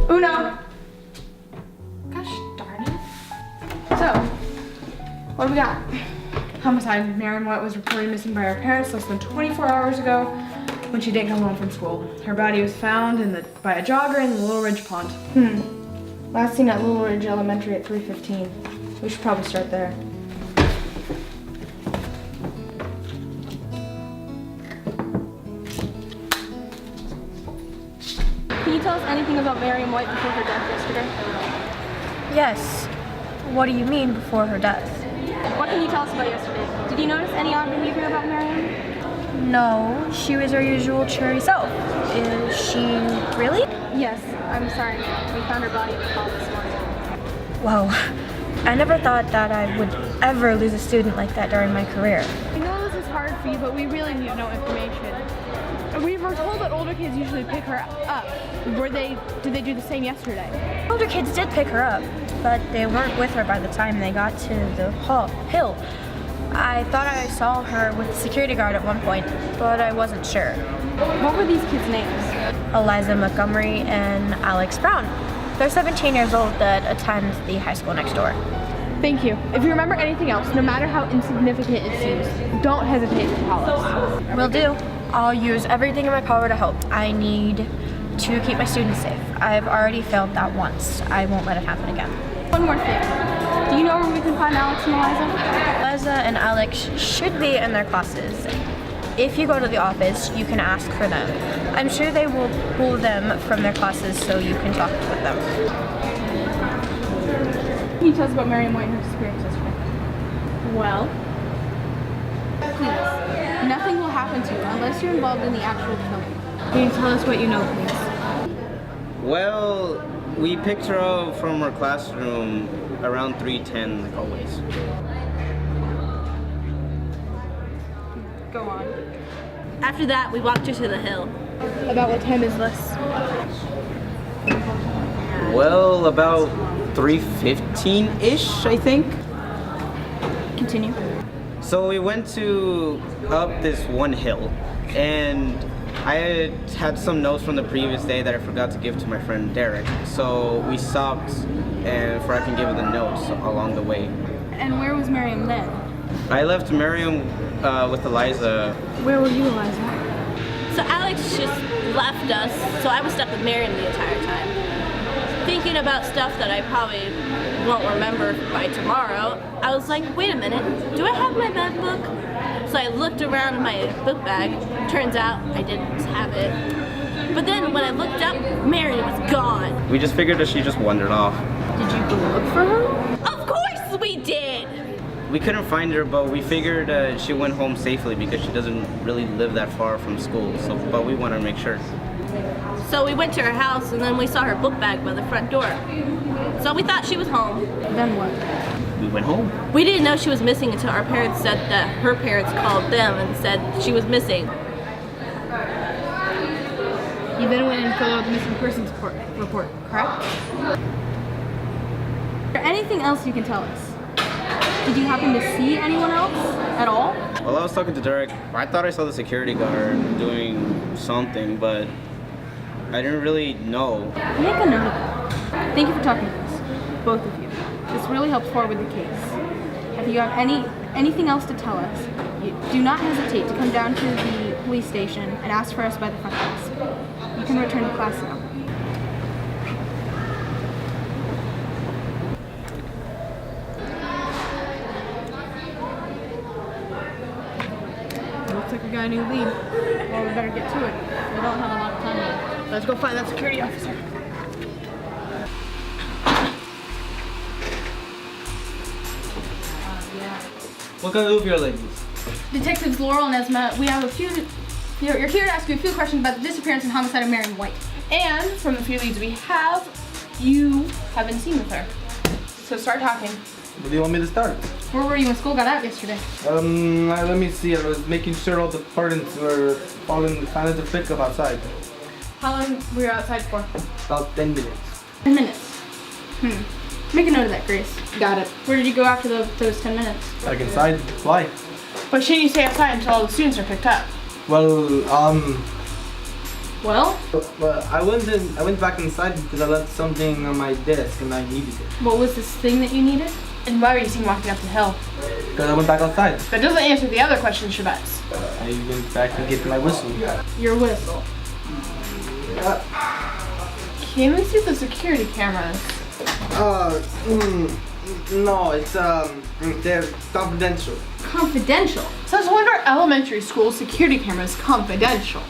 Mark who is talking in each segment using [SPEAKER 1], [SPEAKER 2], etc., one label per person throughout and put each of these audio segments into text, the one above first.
[SPEAKER 1] Uno! Gosh darn it. So, what do we got? Homicide. Miriam White was reported missing by her parents less than 24 hours ago when she didn't come home from school. Her body was found by a jogger in the Little Ridge Pond. Last seen at Little Ridge Elementary at 3:15. We should probably start there.
[SPEAKER 2] Can you tell us anything about Miriam White before her death yesterday?
[SPEAKER 3] Yes. What do you mean before her death?
[SPEAKER 2] What can you tell us about yesterday? Did you notice any odd behavior about Miriam?
[SPEAKER 3] No, she was her usual cheery self. Is she really?
[SPEAKER 2] Yes, I'm sorry. We found her body in the hall this morning.
[SPEAKER 3] Whoa. I never thought that I would ever lose a student like that during my career.
[SPEAKER 1] I know this is hard for you, but we really need to know information. We were told that older kids usually pick her up. Did they do the same yesterday?
[SPEAKER 3] Older kids did pick her up, but they weren't with her by the time they got to the hill. I thought I saw her with the security guard at one point, but I wasn't sure.
[SPEAKER 2] What were these kids' names?
[SPEAKER 3] Eliza Montgomery and Alex Brown. They're 17 years old that attend the high school next door.
[SPEAKER 1] Thank you. If you remember anything else, no matter how insignificant it seems, don't hesitate to tell us.
[SPEAKER 3] Will do. I'll use everything in my power to help. I need to keep my students safe. I've already failed that once. I won't let it happen again.
[SPEAKER 2] One more thing. Do you know where we can find Alex and Eliza?
[SPEAKER 3] Eliza and Alex should be in their classes. If you go to the office, you can ask for them. I'm sure they will pull them from their classes so you can talk with them.
[SPEAKER 1] Can you tell us about Miriam White and her experience yesterday?
[SPEAKER 2] Well, please, nothing will happen to you unless you're involved in the actual killing.
[SPEAKER 1] Can you tell us what you know, please?
[SPEAKER 4] Well, we picked her up from her classroom around 3:10, like always.
[SPEAKER 2] Go on.
[SPEAKER 5] After that, we walked her to the hill.
[SPEAKER 1] About what time is this?
[SPEAKER 4] Well, about 3:15-ish, I think.
[SPEAKER 2] Continue.
[SPEAKER 4] So we went up this one hill, and I had some notes from the previous day that I forgot to give to my friend Derek. So we stopped, and I can give her the notes along the way.
[SPEAKER 2] And where was Miriam then?
[SPEAKER 4] I left Miriam with Eliza.
[SPEAKER 1] Where were you, Eliza?
[SPEAKER 5] So Alex just left us, so I was stuck with Miriam the entire time. Thinking about stuff that I probably won't remember by tomorrow, I was like, wait a minute, do I have my bag book? So I looked around my book bag. Turns out I didn't have it. But then when I looked up, Miriam was gone.
[SPEAKER 4] We just figured that she just wandered off.
[SPEAKER 1] Did you go look for her?
[SPEAKER 5] Of course we did!
[SPEAKER 4] We couldn't find her, but we figured she went home safely because she doesn't really live that far from school. But we wanted to make sure.
[SPEAKER 5] So we went to her house and then we saw her book bag by the front door. So we thought she was home.
[SPEAKER 1] Then what?
[SPEAKER 4] We went home.
[SPEAKER 5] We didn't know she was missing until our parents said that her parents called them and said she was missing.
[SPEAKER 1] You then went and filled out the missing persons report, correct?
[SPEAKER 2] Is there anything else you can tell us? Did you happen to see anyone else at all?
[SPEAKER 4] While I was talking to Derek, I thought I saw the security guard doing something, but I didn't really know.
[SPEAKER 2] Make a note of that. Thank you for talking to us, both of you. This really helps forward the case. If you have anything else to tell us, do not hesitate to come down to the police station and ask for us by the front desk. You can return to class now.
[SPEAKER 1] Looks like we got a new lead. Well, we better get to it.
[SPEAKER 2] We don't have a lot of time left.
[SPEAKER 1] Let's go find that security officer.
[SPEAKER 6] What can I do for you ladies?
[SPEAKER 2] Detectives Laurel and Esma, we have you're here to ask you a few questions about the disappearance and homicide of Miriam White.
[SPEAKER 1] And from the few leads we have, you have been seen with her. So start talking.
[SPEAKER 6] Where do you want me to start?
[SPEAKER 2] Where were you when school got out yesterday?
[SPEAKER 6] Let me see. I was making sure all the parents were all in the silent of pickup outside.
[SPEAKER 1] How long were you outside for?
[SPEAKER 6] About 10 minutes.
[SPEAKER 2] 10 minutes. Make a note of that, Grace.
[SPEAKER 1] Got it.
[SPEAKER 2] Where did you go after those 10 minutes?
[SPEAKER 6] Back inside. Why?
[SPEAKER 1] But shouldn't you stay outside until all the students are picked up?
[SPEAKER 6] Well,
[SPEAKER 2] Well,
[SPEAKER 6] I went back inside because I left something on my desk and I needed it.
[SPEAKER 2] what was this thing that you needed?
[SPEAKER 1] And why were you seen walking up the hill?
[SPEAKER 6] Because I went back outside.
[SPEAKER 1] That doesn't answer the other question, Chevette.
[SPEAKER 6] I went back to get my whistle.
[SPEAKER 2] Your whistle.
[SPEAKER 1] Can we see the security cameras?
[SPEAKER 6] No, it's they're confidential.
[SPEAKER 2] Confidential.
[SPEAKER 1] Since when are elementary school security cameras confidential?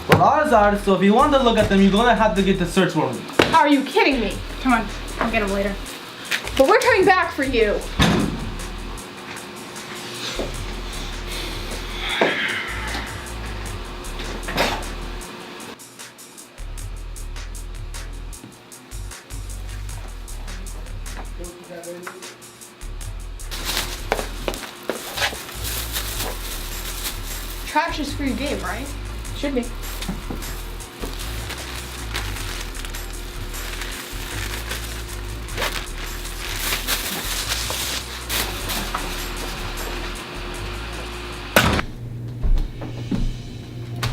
[SPEAKER 6] Well, ours are, so if you want to look at them, you're gonna have to get the search warrant.
[SPEAKER 1] Are you kidding me?
[SPEAKER 2] Come on, I'll get him later.
[SPEAKER 1] But we're coming back for you. Trash is free game, right?
[SPEAKER 2] Should be.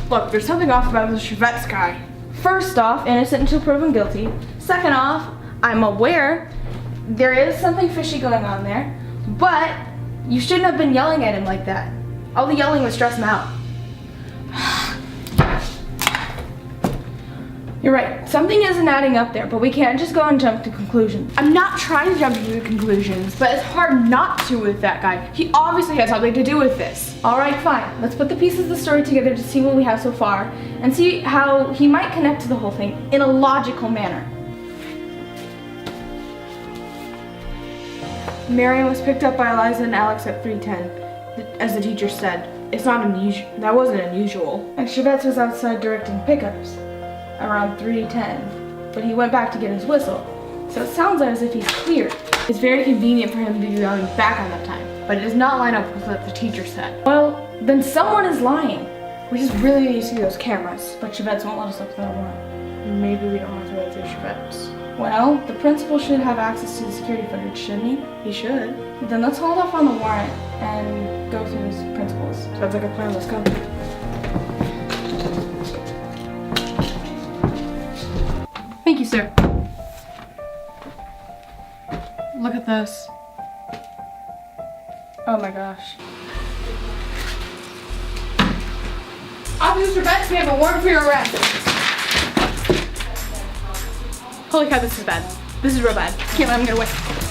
[SPEAKER 1] Look, there's something off about this Chevette guy.
[SPEAKER 2] First off, innocent until proven guilty. Second off, I'm aware there is something fishy going on there, but you shouldn't have been yelling at him like that. All the yelling would stress him out. You're right, something isn't adding up there, but we can't just go and jump to conclusions.
[SPEAKER 1] I'm not trying to jump to conclusions, but it's hard not to with that guy. He obviously has something to do with this.
[SPEAKER 2] All right, fine. Let's put the pieces of the story together to see what we have so far and see how he might connect to the whole thing in a logical manner.
[SPEAKER 1] Marion was picked up by Eliza and Alex at 3:10, as the teacher said. It's not unusual. That wasn't unusual.
[SPEAKER 2] And Chevette was outside directing pickups around 3:10, but he went back to get his whistle. So it sounds as if he's cleared.
[SPEAKER 1] It's very convenient for him to be yelling back on that time, but it does not line up with what the teacher said.
[SPEAKER 2] Well, then someone is lying.
[SPEAKER 1] We just really need to see those cameras.
[SPEAKER 2] But Chevette won't let us look that one.
[SPEAKER 1] Maybe we don't have to go through Chevette's.
[SPEAKER 2] Well, the principal should have access to the security footage, shouldn't he?
[SPEAKER 1] He should.
[SPEAKER 2] Then let's hold off on the warrant and go through his principals.
[SPEAKER 1] Sounds like a plan. Let's go. Thank you, sir. Look at this.
[SPEAKER 2] Oh my gosh.
[SPEAKER 1] Officer Chevette, we have a warrant for your arrest. Holy cow, this is bad. This is real bad. Can't let him get away.